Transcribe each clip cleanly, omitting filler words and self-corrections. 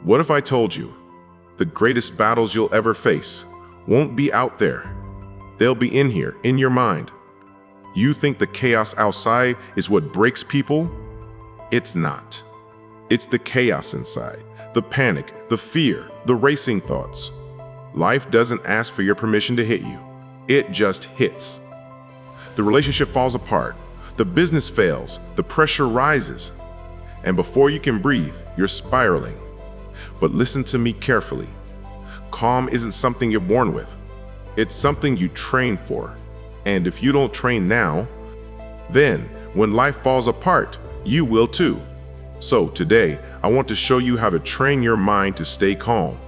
What if I told you the greatest battles you'll ever face won't be out there? They'll be in here, in your mind. You think the chaos outside is what breaks people? It's not. It's the chaos inside, the panic, the fear, the racing thoughts. Life doesn't ask for your permission to hit you. It just hits. The relationship falls apart. The business fails. The pressure rises. And before you can breathe, you're spiraling. But listen to me carefully. Calm isn't something you're born with. It's something you train for. And if you don't train now, then when life falls apart, you will too. So today, I want to show you how to train your mind to stay calm,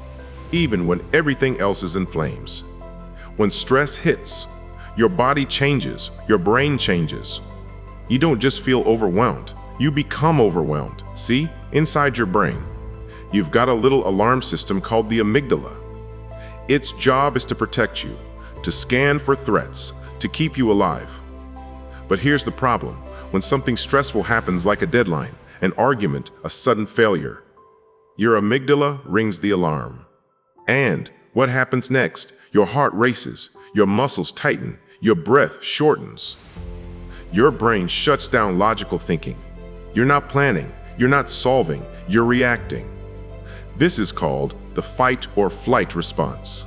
even when everything else is in flames. When stress hits, your body changes, your brain changes. You don't just feel overwhelmed, you become overwhelmed. See, inside your brain, you've got a little alarm system called the amygdala. Its job is to protect you, to scan for threats, to keep you alive. But here's the problem. When something stressful happens, like a deadline, an argument, a sudden failure, your amygdala rings the alarm. And what happens next? Your heart races, your muscles tighten, your breath shortens. Your brain shuts down logical thinking. You're not planning, you're not solving, you're reacting. This is called the fight or flight response.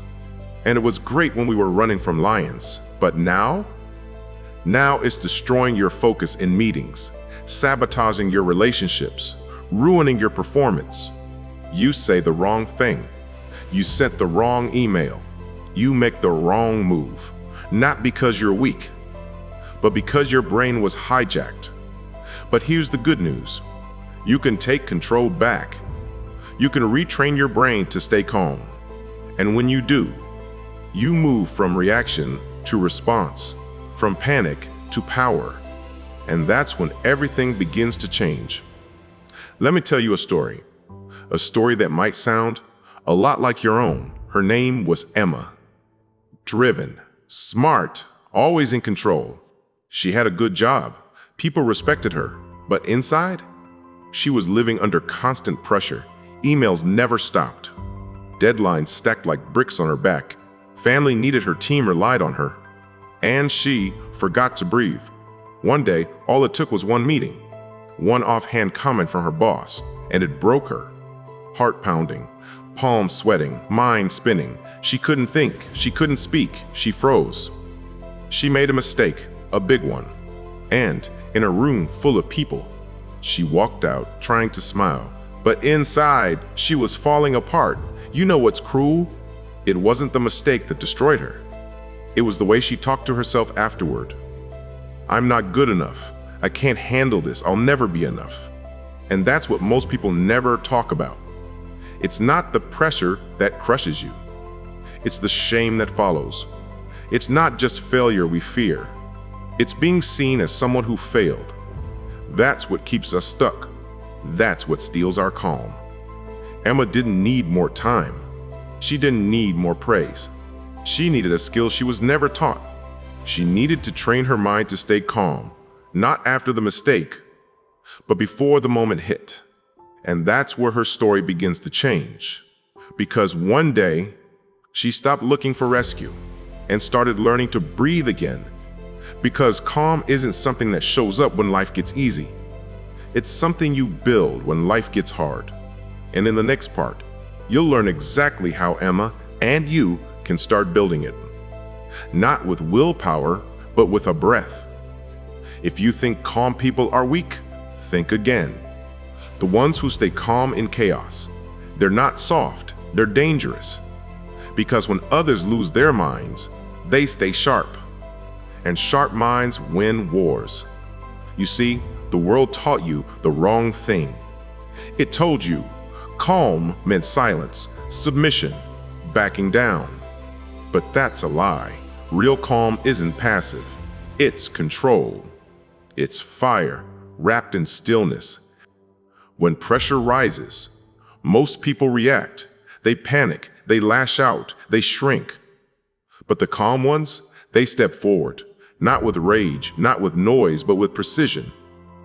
And it was great when we were running from lions, but now it's destroying your focus in meetings, sabotaging your relationships, ruining your performance. You say the wrong thing. You sent the wrong email. You make the wrong move, not because you're weak, but because your brain was hijacked. But here's the good news. You can take control back. You can retrain your brain to stay calm. And when you do, you move from reaction to response, from panic to power. And that's when everything begins to change. Let me tell you a story that might sound a lot like your own. Her name was Emma. Driven, smart, always in control. She had a good job. People respected her. But inside, she was living under constant pressure. Emails never stopped. Deadlines stacked like bricks on her back. Family needed her, team relied on her. And she forgot to breathe. One day, all it took was one meeting, one offhand comment from her boss, and it broke her. Heart pounding, palms sweating, mind spinning. She couldn't think, she couldn't speak, she froze. She made a mistake, a big one. And in a room full of people, she walked out trying to smile. But inside, she was falling apart. You know what's cruel? It wasn't the mistake that destroyed her. It was the way she talked to herself afterward. I'm not good enough. I can't handle this. I'll never be enough. And that's what most people never talk about. It's not the pressure that crushes you. It's the shame that follows. It's not just failure we fear. It's being seen as someone who failed. That's what keeps us stuck. That's what steals our calm. Emma didn't need more time. She didn't need more praise. She needed a skill she was never taught. She needed to train her mind to stay calm, not after the mistake, but before the moment hit. And that's where her story begins to change. Because one day, she stopped looking for rescue and started learning to breathe again. Because calm isn't something that shows up when life gets easy. It's something you build when life gets hard. And in the next part, you'll learn exactly how Emma and you can start building it. Not with willpower, but with a breath. If you think calm people are weak, think again. The ones who stay calm in chaos, they're not soft, they're dangerous. Because when others lose their minds, they stay sharp. And sharp minds win wars. You see, the world taught you the wrong thing. It told you calm meant silence, submission, backing down. But that's a lie. Real calm isn't passive. It's control. It's fire wrapped in stillness. When pressure rises, most people react. They panic, they lash out, they shrink. But the calm ones, they step forward, not with rage, not with noise, but with precision.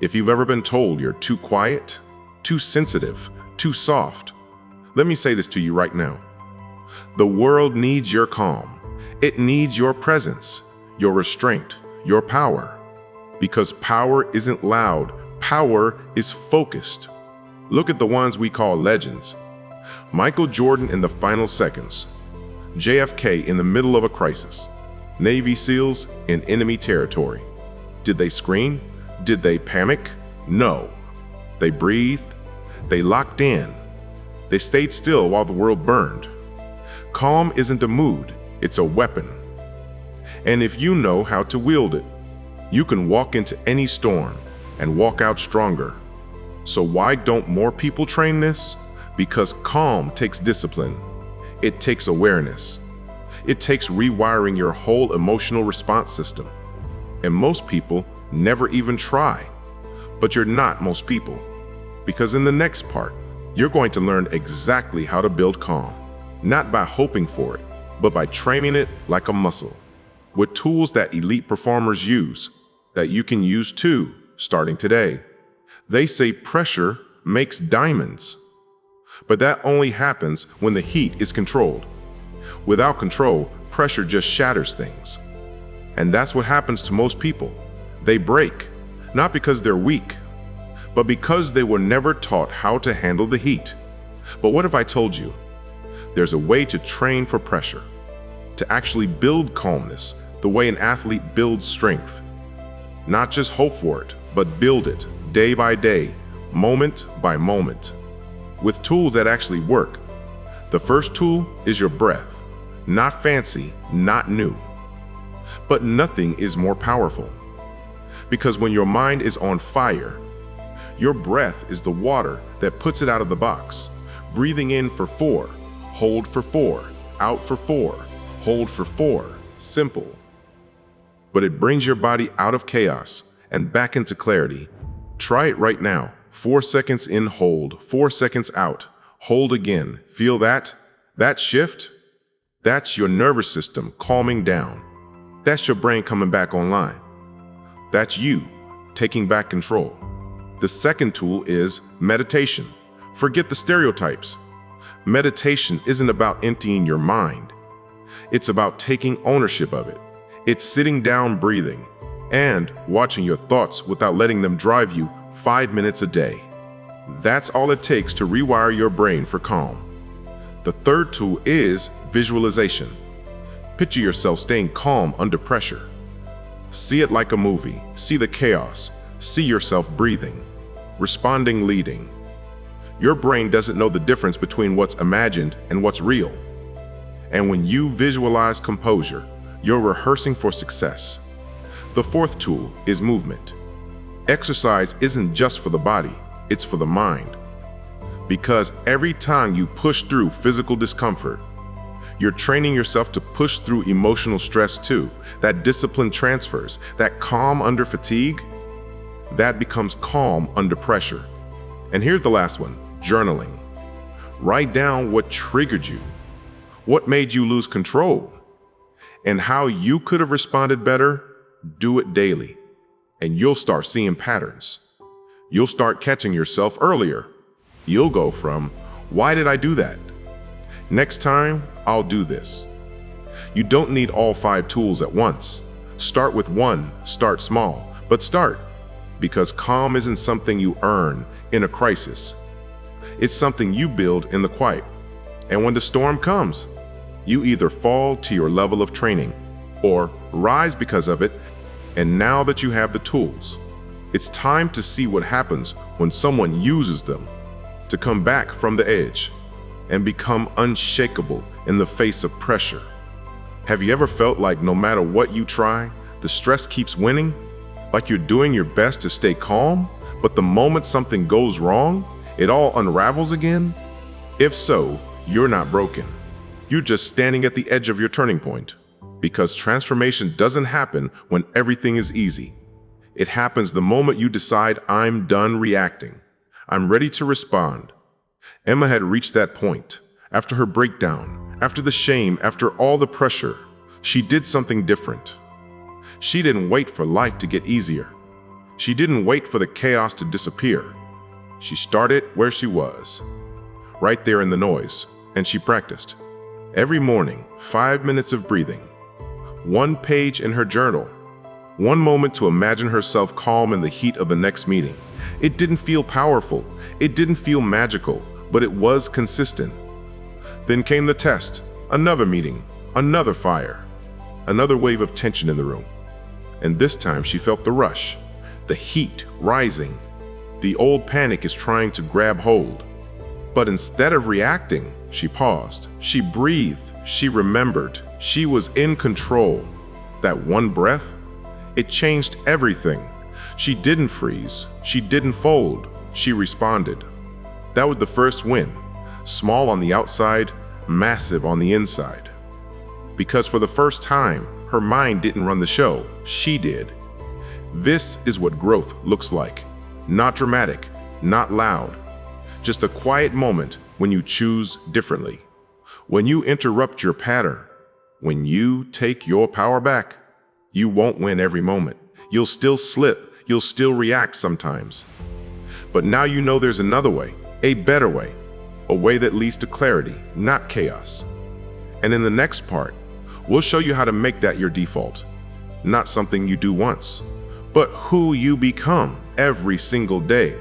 If you've ever been told you're too quiet, too sensitive, too soft, Let me say this to you right now. The world needs your calm. It needs your presence, your restraint, your power. Because power isn't loud, power is focused. Look at the ones we call legends. Michael Jordan in the final seconds, JFK in the middle of a crisis, Navy SEALs in enemy territory. Did they scream? Did they panic? No. They breathed. They locked in. They stayed still while the world burned. Calm isn't a mood, it's a weapon. And if you know how to wield it, you can walk into any storm and walk out stronger. So why don't more people train this? Because calm takes discipline. It takes awareness. It takes rewiring your whole emotional response system. And most people never even try. But you're not most people. Because in the next part, you're going to learn exactly how to build calm. Not by hoping for it, but by training it like a muscle. With tools that elite performers use, that you can use too, starting today. They say pressure makes diamonds. But that only happens when the heat is controlled. Without control, pressure just shatters things. And that's what happens to most people. They break, not because they're weak, but because they were never taught how to handle the heat. But what if I told you? There's a way to train for pressure, to actually build calmness the way an athlete builds strength. Not just hope for it, but build it day by day, moment by moment, with tools that actually work. The first tool is your breath. Not fancy, not new. But nothing is more powerful. Because when your mind is on fire, your breath is the water that puts it out of the box. Breathing in for 4, hold for 4, out for 4, hold for 4. Simple. But it brings your body out of chaos and back into clarity. Try it right now. 4 seconds in, hold. 4 seconds out. Hold again. Feel that? That shift? That's your nervous system calming down. That's your brain coming back online. That's you taking back control. The second tool is meditation. Forget the stereotypes. Meditation isn't about emptying your mind. It's about taking ownership of it. It's sitting down, breathing, and watching your thoughts without letting them drive you 5 minutes a day. That's all it takes to rewire your brain for calm. The third tool is visualization. Picture yourself staying calm under pressure. See it like a movie. See the chaos. See yourself breathing, responding, leading. Your brain doesn't know the difference between what's imagined and what's real. And when you visualize composure, you're rehearsing for success. The fourth tool is movement. Exercise isn't just for the body, it's for the mind. Because every time you push through physical discomfort, you're training yourself to push through emotional stress too. That discipline transfers. That calm under fatigue, that becomes calm under pressure. And here's the last one, journaling. Write down what triggered you, what made you lose control, and how you could have responded better. Do it daily, and you'll start seeing patterns. You'll start catching yourself earlier. You'll go from, why did I do that? Next time, I'll do this. You don't need all 5 tools at once. Start with 1, start small, but start. Because calm isn't something you earn in a crisis. It's something you build in the quiet. And when the storm comes, you either fall to your level of training or rise because of it. And now that you have the tools, it's time to see what happens when someone uses them to come back from the edge and become unshakable in the face of pressure. Have you ever felt like no matter what you try, the stress keeps winning? Like you're doing your best to stay calm, but the moment something goes wrong, it all unravels again? If so, you're not broken. You're just standing at the edge of your turning point. Because transformation doesn't happen when everything is easy. It happens the moment you decide, I'm done reacting. I'm ready to respond. Emma had reached that point. After her breakdown, after the shame, after all the pressure, she did something different. She didn't wait for life to get easier. She didn't wait for the chaos to disappear. She started where she was, right there in the noise, and she practiced. Every morning, 5 minutes of breathing, 1 page in her journal, 1 moment to imagine herself calm in the heat of the next meeting. It didn't feel powerful, it didn't feel magical, but it was consistent. Then came the test, another meeting, another fire, another wave of tension in the room. And this time she felt the rush, the heat rising. The old panic is trying to grab hold. But instead of reacting, she paused, she breathed, she remembered, she was in control. That one breath, it changed everything. She didn't freeze, she didn't fold, she responded. That was the first win, small on the outside, massive on the inside. Because for the first time, her mind didn't run the show, she did. This is what growth looks like. Not dramatic, not loud. Just a quiet moment when you choose differently. When you interrupt your pattern. When you take your power back. You won't win every moment. You'll still slip. You'll still react sometimes. But now you know there's another way, a better way. A way that leads to clarity, not chaos. And in the next part, we'll show you how to make that your default. Not something you do once, but who you become every single day.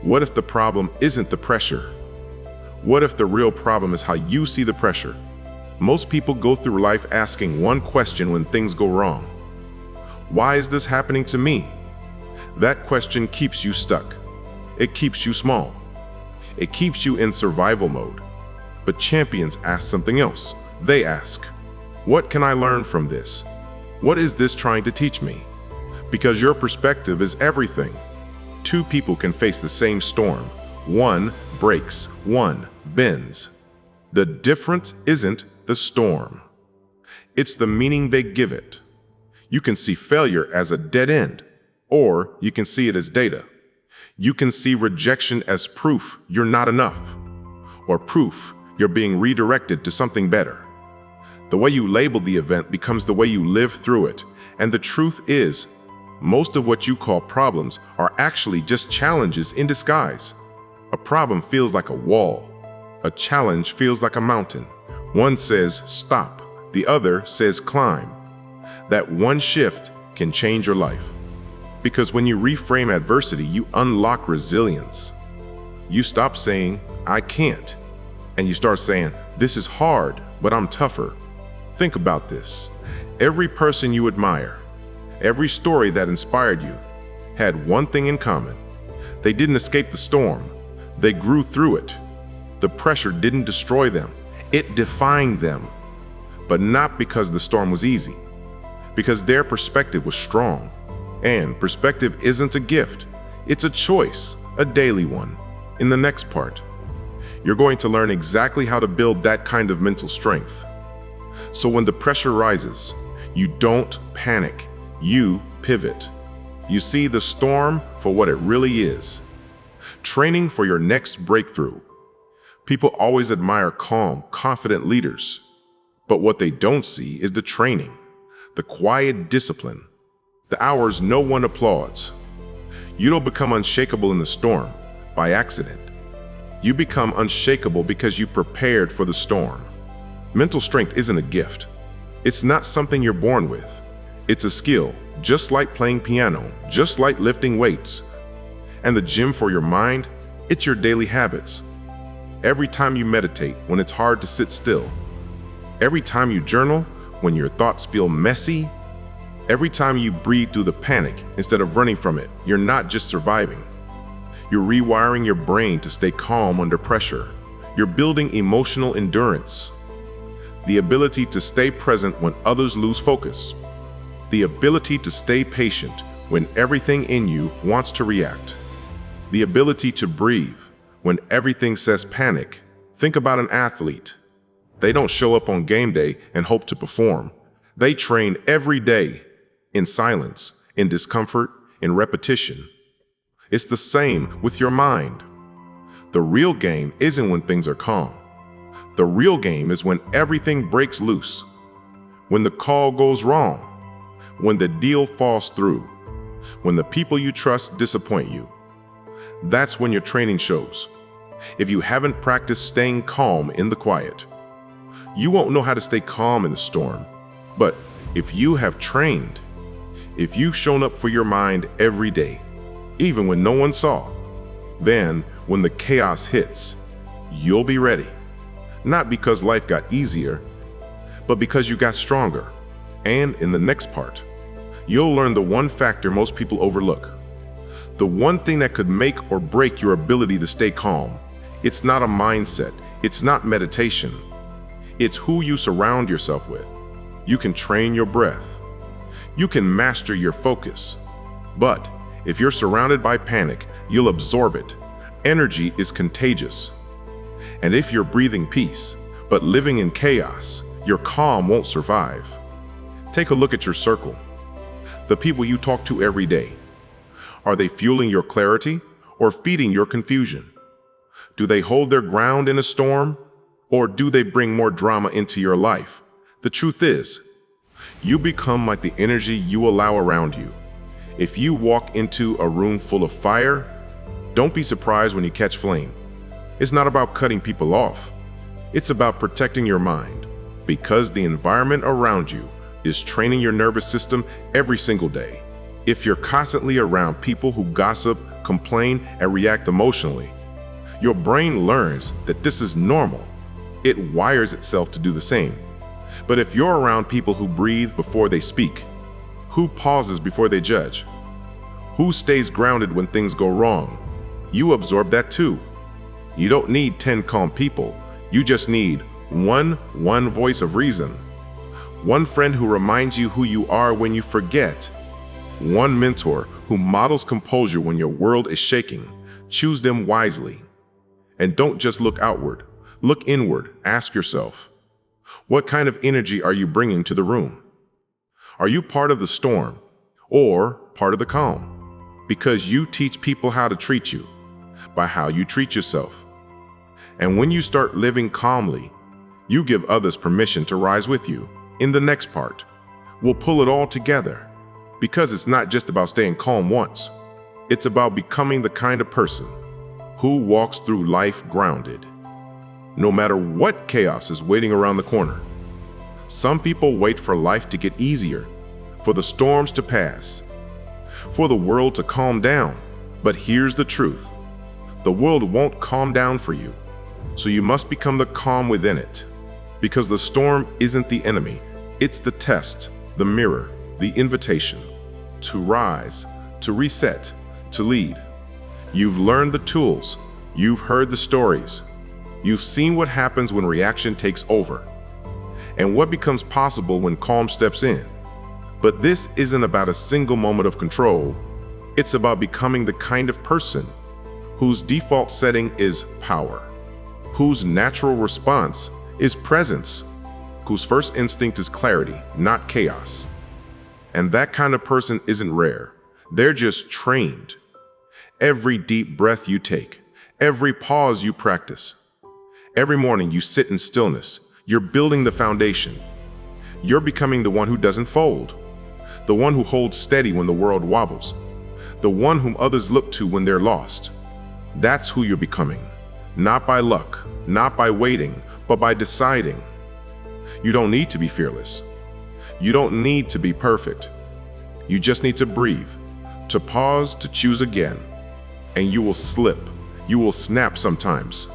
What if the problem isn't the pressure? What if the real problem is how you see the pressure? Most people go through life asking one question when things go wrong. Why is this happening to me? That question keeps you stuck. It keeps you small. It keeps you in survival mode. But champions ask something else. They ask, what can I learn from this? What is this trying to teach me? Because your perspective is everything. 2 people can face the same storm. One breaks, one bends. The difference isn't the storm. It's the meaning they give it. You can see failure as a dead end, or you can see it as data. You can see rejection as proof you're not enough, or proof you're being redirected to something better. The way you label the event becomes the way you live through it. And the truth is, most of what you call problems are actually just challenges in disguise. A problem feels like a wall. A challenge feels like a mountain. One says stop, the other says climb. That one shift can change your life. Because when you reframe adversity, you unlock resilience. You stop saying, I can't, and you start saying, this is hard, but I'm tougher. Think about this. Every person you admire, every story that inspired you, had one thing in common. They didn't escape the storm. They grew through it. The pressure didn't destroy them. It defined them. But not because the storm was easy. Because their perspective was strong. And perspective isn't a gift. It's a choice, a daily one. In the next part, you're going to learn exactly how to build that kind of mental strength. So when the pressure rises, you don't panic. You pivot. You see the storm for what it really is. Training for your next breakthrough. People always admire calm, confident leaders. But what they don't see is the training, the quiet discipline, the hours no one applauds. You don't become unshakable in the storm by accident. You become unshakable because you prepared for the storm. Mental strength isn't a gift. It's not something you're born with. It's a skill, just like playing piano, just like lifting weights. And the gym for your mind, it's your daily habits. Every time you meditate when it's hard to sit still. Every time you journal when your thoughts feel messy. Every time you breathe through the panic instead of running from it, you're not just surviving. You're rewiring your brain to stay calm under pressure. You're building emotional endurance. The ability to stay present when others lose focus. The ability to stay patient when everything in you wants to react. The ability to breathe when everything says panic. Think about an athlete. They don't show up on game day and hope to perform. They train every day in silence, in discomfort, in repetition. It's the same with your mind. The real game isn't when things are calm. The real game is when everything breaks loose, when the call goes wrong, when the deal falls through, when the people you trust disappoint you. That's when your training shows. if you haven't practiced staying calm in the quiet. You won't know how to stay calm in the storm. But if you have trained, if you've shown up for your mind every day, even when no one saw, then when the chaos hits, you'll be ready. Not because life got easier, but because you got stronger. And in the next part, you'll learn the one factor most people overlook. The one thing that could make or break your ability to stay calm. It's not a mindset. It's not meditation. It's who you surround yourself with. You can train your breath. You can master your focus. But if you're surrounded by panic, you'll absorb it. Energy is contagious. And if you're breathing peace, but living in chaos, your calm won't survive. Take a look at your circle. The people you talk to every day. Are they fueling your clarity or feeding your confusion? Do they hold their ground in a storm, or do they bring more drama into your life? The truth is, you become like the energy you allow around you. If you walk into a room full of fire, don't be surprised when you catch flame. It's not about cutting people off. It's about protecting your mind, because the environment around you is training your nervous system every single day. If you're constantly around people who gossip, complain, and react emotionally, your brain learns that this is normal. It wires itself to do the same. But if you're around people who breathe before they speak, who pauses before they judge, who stays grounded when things go wrong, you absorb that too. You don't need 10 calm people. You just need one voice of reason. One friend who reminds you who you are when you forget. One mentor who models composure when your world is shaking. Choose them wisely. And don't just look outward. Look inward. Ask yourself, what kind of energy are you bringing to the room? Are you part of the storm or part of the calm? Because you teach people how to treat you by how you treat yourself. And when you start living calmly, you give others permission to rise with you. In the next part, we'll pull it all together, because it's not just about staying calm once. It's about becoming the kind of person who walks through life grounded, no matter what chaos is waiting around the corner. Some people wait for life to get easier, for the storms to pass, for the world to calm down. But here's the truth. The world won't calm down for you, so you must become the calm within it. Because the storm isn't the enemy, it's the test, the mirror, the invitation to rise, to reset, to lead. You've learned the tools, you've heard the stories, you've seen what happens when reaction takes over, and what becomes possible when calm steps in. But this isn't about a single moment of control. It's about becoming the kind of person whose default setting is power, whose natural response is presence, whose first instinct is clarity, not chaos. And that kind of person isn't rare. They're just trained. Every deep breath you take, every pause you practice, every morning you sit in stillness, you're building the foundation. You're becoming the one who doesn't fold, the one who holds steady when the world wobbles, the one whom others look to when they're lost. That's who you're becoming, not by luck, not by waiting, but by deciding. You don't need to be fearless. You don't need to be perfect. You just need to breathe, to pause, to choose again. And you will slip, you will snap sometimes,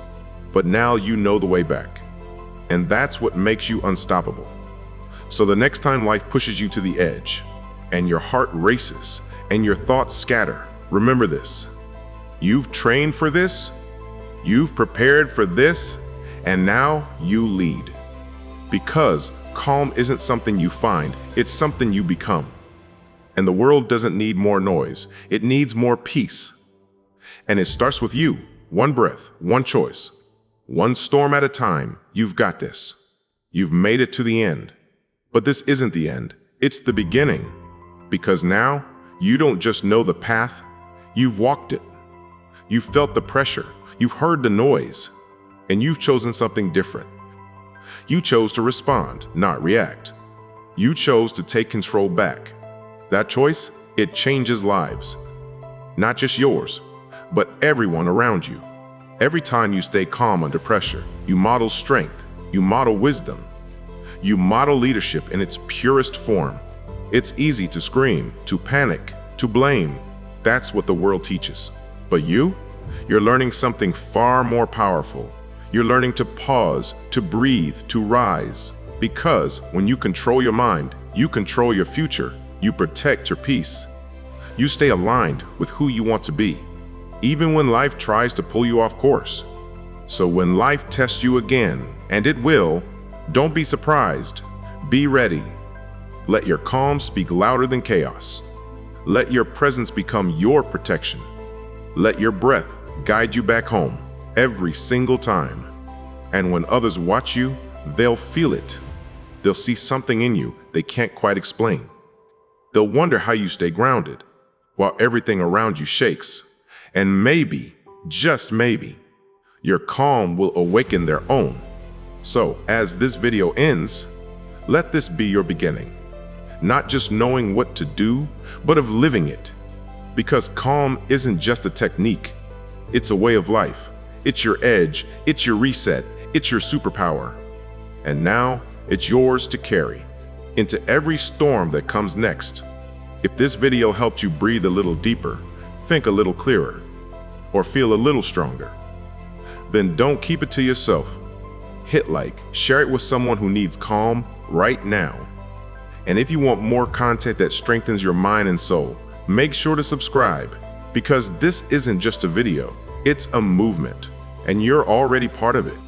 but now you know the way back. And that's what makes you unstoppable. So the next time life pushes you to the edge, and your heart races, and your thoughts scatter, remember this. You've trained for this, you've prepared for this, and now you lead. Because calm isn't something you find, it's something you become. And the world doesn't need more noise, it needs more peace. And it starts with you, one breath, one choice, one storm at a time. You've got this. You've made it to the end. But this isn't the end, it's the beginning. Because now, you don't just know the path, you've walked it. You've felt the pressure, you've heard the noise, and you've chosen something different. You chose to respond, not react. You chose to take control back. That choice, it changes lives. Not just yours, but everyone around you. Every time you stay calm under pressure, you model strength, you model wisdom, you model leadership in its purest form. It's easy to scream, to panic, to blame. That's what the world teaches. But you're learning something far more powerful. You're learning to pause, to breathe, to rise. Because when you control your mind, you control your future, you protect your peace. You stay aligned with who you want to be, even when life tries to pull you off course. So when life tests you again, and it will, don't be surprised. Be ready. Let your calm speak louder than chaos. Let your presence become your protection. Let your breath guide you back home every single time. And when others watch you, they'll feel it. They'll see something in you they can't quite explain. They'll wonder how you stay grounded while everything around you shakes. And maybe, just maybe, your calm will awaken their own. So, as this video ends, let this be your beginning. Not just knowing what to do, but of living it. Because calm isn't just a technique, it's a way of life. It's your edge, it's your reset, it's your superpower. And now, it's yours to carry into every storm that comes next. If this video helped you breathe a little deeper, think a little clearer, or feel a little stronger, then don't keep it to yourself. Hit like, share it with someone who needs calm right now. And if you want more content that strengthens your mind and soul, make sure to subscribe, because this isn't just a video, it's a movement, and you're already part of it.